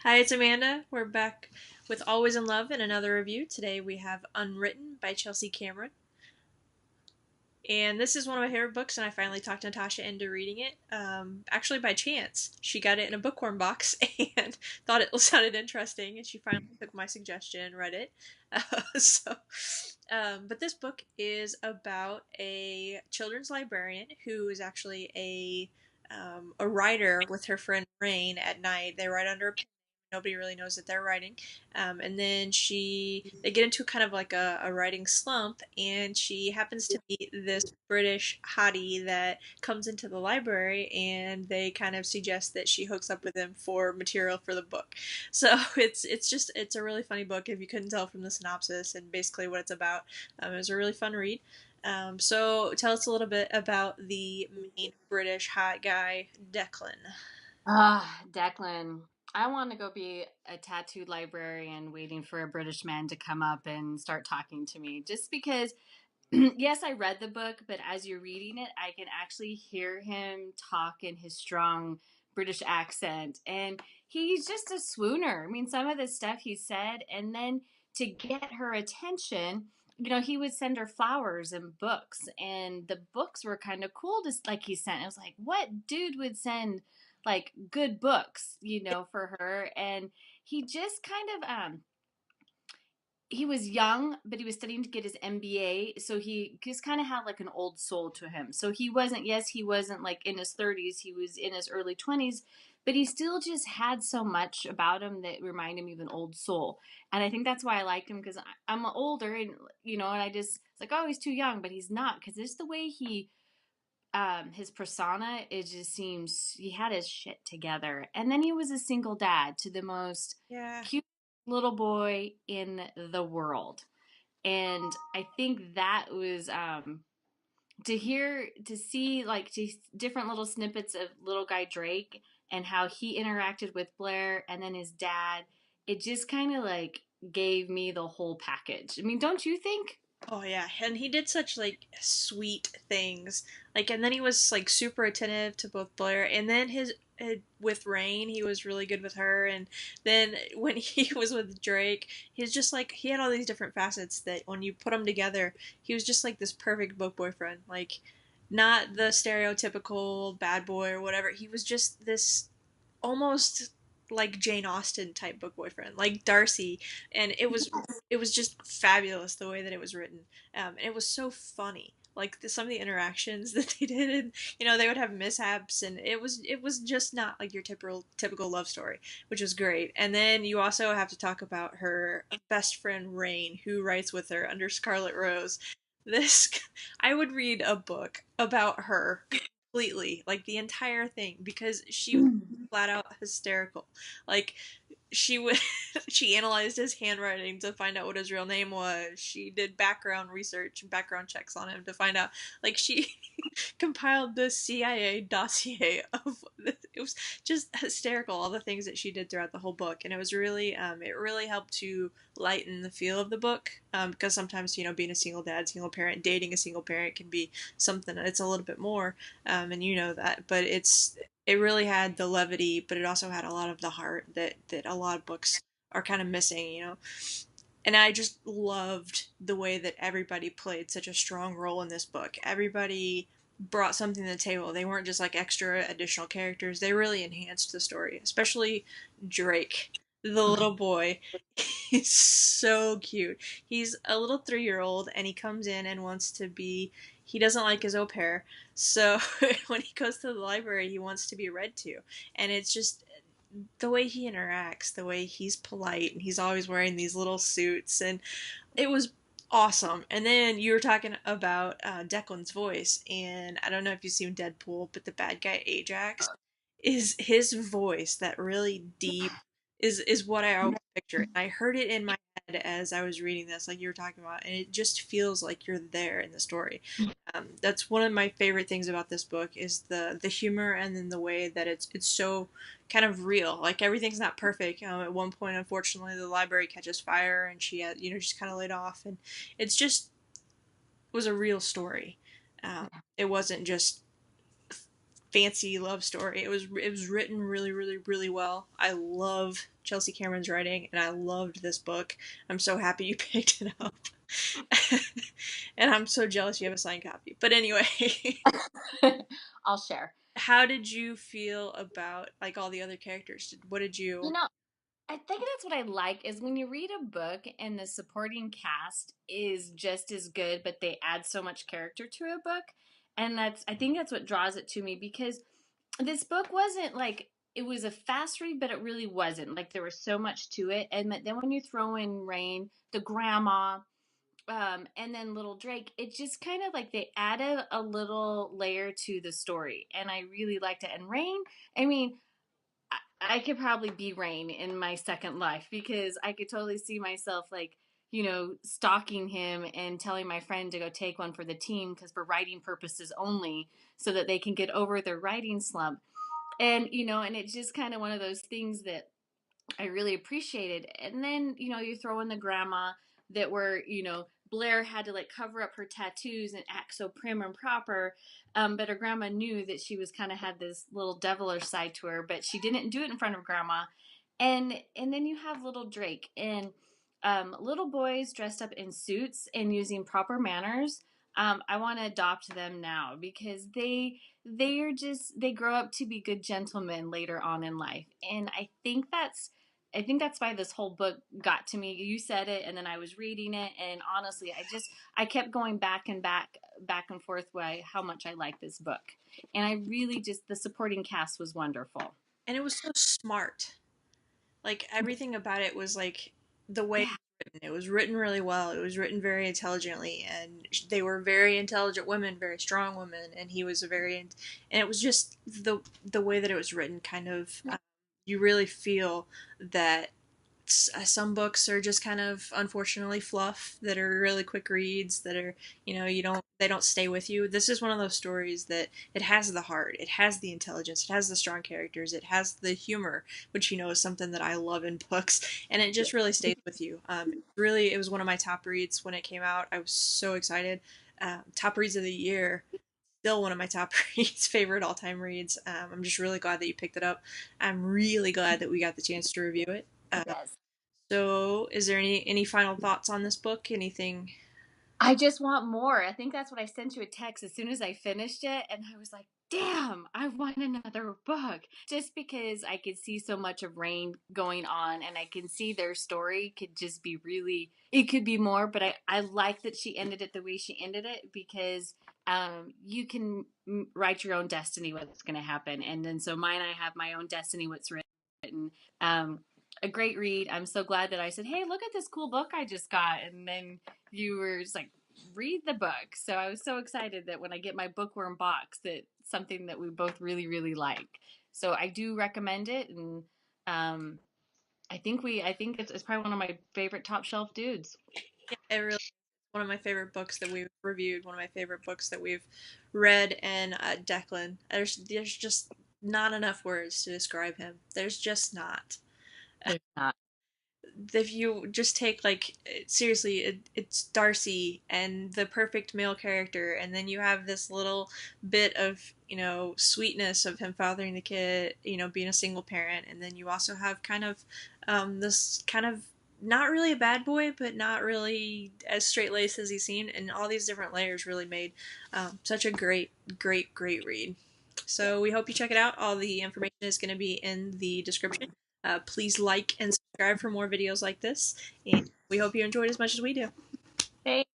Hi, it's Amanda. We're back with Always in Love and another review. Today we have Unwritten by Chelsea Cameron. And this is one of my favorite books, and I finally talked Natasha into reading it. Actually, by chance. She got it in a bookworm box and thought it sounded interesting, and she finally took my suggestion and read it. But this book is about a children's librarian who is actually a writer with her friend Raine at night. They write under a pen. Nobody really knows that they're writing. And then they get into kind of like a writing slump, and she happens to meet this British hottie that comes into the library, and they kind of suggest that she hooks up with him for material for the book. So it's a really funny book if you couldn't tell from the synopsis and basically what it's about. It was a really fun read. So tell us a little bit about the main British hot guy, Declan. Declan. I want to go be a tattooed librarian waiting for a British man to come up and start talking to me. Just because, yes, I read the book, but as you're reading it, I can actually hear him talk in his strong British accent. And he's just a swooner. I mean, some of the stuff he said, and then to get her attention, he would send her flowers and books, and the books were kind of cool. Just like he sent, I was like, what dude would send like good books, for her? And he just kind of he was young, but he was studying to get his MBA. So he just kind of had like an old soul to him. So he wasn't like in his 30s, he was in his early 20s, but he still just had so much about him that reminded me of an old soul. And I think that's why I liked him, because I'm older, and I just, it's like, oh, he's too young, but he's not, because it's the way his persona, it just seems he had his shit together. And then he was a single dad to the most Yeah. cute little boy in the world. And I think that was to see like different little snippets of little guy Drake and how he interacted with Blair and then his dad. It just kind of like gave me the whole package. I mean, don't you think? Oh yeah, and he did such like sweet things. Like, and then he was like super attentive to both Blair, and then his with Rain, he was really good with her. And then when he was with Drake, he's just like he had all these different facets that when you put them together, he was just like this perfect book boyfriend. Like, not the stereotypical bad boy or whatever. He was just this almost like Jane Austen type book boyfriend, like Darcy, and it was just fabulous the way that it was written. And it was so funny. Like some of the interactions that they did, and they would have mishaps, and it was just not like your typical love story, which was great. And then you also have to talk about her best friend Rain, who writes with her under Scarlet Rose. This I would read a book about her completely, like the entire thing, because she was flat out hysterical. Like, she would she analyzed his handwriting to find out what his real name was. She did background research and background checks on him to find out, like, she compiled the CIA dossier of it was just hysterical, all the things that she did throughout the whole book. And it really helped to lighten the feel of the book, because sometimes being a single dad, single parent, dating a single parent can be something it's a little bit more, and that, but it really had the levity, but it also had a lot of the heart that a lot of books are kind of missing. And I just loved the way that everybody played such a strong role in this book. Everybody brought something to the table. They weren't just like extra additional characters. They really enhanced the story, especially Drake, the little boy. He's so cute. He's a little 3-year old, and he comes in and wants to be. He doesn't like his au pair, so when he goes to the library, he wants to be read to. And it's just the way he interacts, the way he's polite, and he's always wearing these little suits, and it was awesome. And then you were talking about Declan's voice, and I don't know if you've seen Deadpool, but the bad guy Ajax is his voice, that really deep, is what I always picture. And I heard it in my head as I was reading this, like you were talking about, and it just feels like you're there in the story. That's one of my favorite things about this book is the humor, and then the way that it's so kind of real. Like, everything's not perfect. At one point, unfortunately, the library catches fire, and she had she's kind of laid off, and it's just was a real story. It wasn't just fancy love story. It was written really, really, really well. I love Chelsea Cameron's writing, and I loved this book. I'm so happy you picked it up. And I'm so jealous you have a signed copy. But anyway, I'll share. how did you feel about like all the other characters? What did You you? know, I think that's what I like is when you read a book and the supporting cast is just as good, but they add so much character to a book. And I think that's what draws it to me because this book wasn't like, it was a fast read, but it really wasn't. Like there was so much to it. And then when you throw in Raine, the grandma, and then little Drake, it just kind of like they added a little layer to the story. And I really liked it. And Raine, I mean, I could probably be Raine in my second life because I could totally see myself like, stalking him and telling my friend to go take one for the team because for writing purposes only so that they can get over their writing slump. And it's just kind of one of those things that I really appreciated. And then, you throw in the grandma that Blair had to like cover up her tattoos and act so prim and proper. But her grandma knew that she was kind of had this little devilish side to her, but she didn't do it in front of grandma. And then you have little Drake and little boys dressed up in suits and using proper manners. I want to adopt them now because they grow up to be good gentlemen later on in life. And I think that's why this whole book got to me. You said it, and then I was reading it, and honestly, I kept going back and back and forth by how much I like this book, and I really just the supporting cast was wonderful. And it was so smart. Like everything about it was like the way Yeah, it was written really well. It was written very intelligently, and they were very intelligent women, very strong women, and he was a very, and it was just the way that it was written. Kind of, you really feel that some books are just kind of unfortunately fluff that are really quick reads that are they don't stay with you. This is one of those stories that it has the heart, it has the intelligence, it has the strong characters, it has the humor, which is something that I love in books, and it just really stays with you. Really, it was one of my top reads when it came out. I was so excited. Top reads of the year, still one of my top reads, favorite all-time reads. I'm just really glad that you picked it up. I'm really glad that we got the chance to review it. yes. So, is there any final thoughts on this book? Anything? I just want more. I think that's what I sent you a text as soon as I finished it. And I was like, damn, I want another book. Just because I could see so much of Raine going on and I can see their story could just be really, it could be more. But I like that she ended it the way she ended it because you can write your own destiny what's going to happen. And then so mine, I have my own destiny what's written. Um, a great read. I'm so glad that I said, hey, look at this cool book I just got. And then you were just like, read the book. So I was so excited that when I get my bookworm box, that something that we both really, really like. So I do recommend it, and I think it's probably one of my favorite top shelf dudes. Yeah, it really is one of my favorite books that we've reviewed. One of my favorite books that we've read. And Declan, there's just not enough words to describe him. There's just not. There's not. If you just take like seriously, it's Darcy and the perfect male character, and then you have this little bit of sweetness of him fathering the kid, being a single parent, and then you also have kind of this kind of not really a bad boy, but not really as straight laced as he seemed, and all these different layers really made such a great, great, great read. So we hope you check it out. All the information is going to be in the description. Please like and subscribe for more videos like this, and we hope you enjoyed as much as we do. Hey,